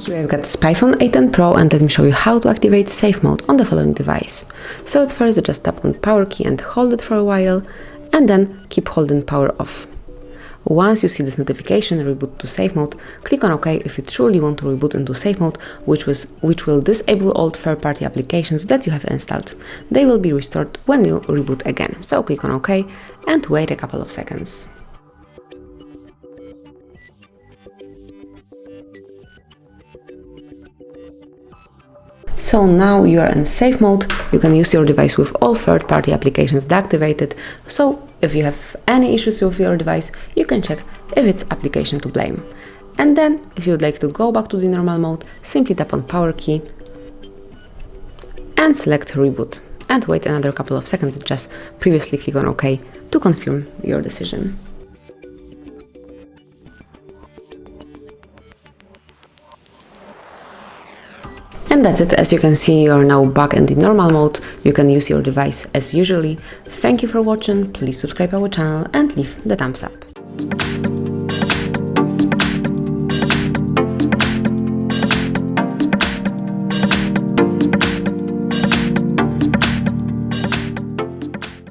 Here I've got SPIPHONE A10 Pro, and let me show you how to activate safe mode on the following device. So at first just tap on power key and hold it for a while, and then keep holding power off. Once you see this notification, reboot to safe mode, click on OK if you truly want to reboot into safe mode, which will disable all third-party applications that you have installed. They will be restored when you reboot again. So click on OK and wait a couple of seconds. So now you are in safe mode, you can use your device with all third-party applications deactivated. So if you have any issues with your device, you can check if it's application to blame. And then if you would like to go back to the normal mode, simply tap on power key and select reboot. And wait another couple of seconds, just previously click on OK to confirm your decision. And that's it. As you can see, you are now back in the normal mode. You can use your device as usually. Thank you for watching. Please subscribe our channel and leave the thumbs up.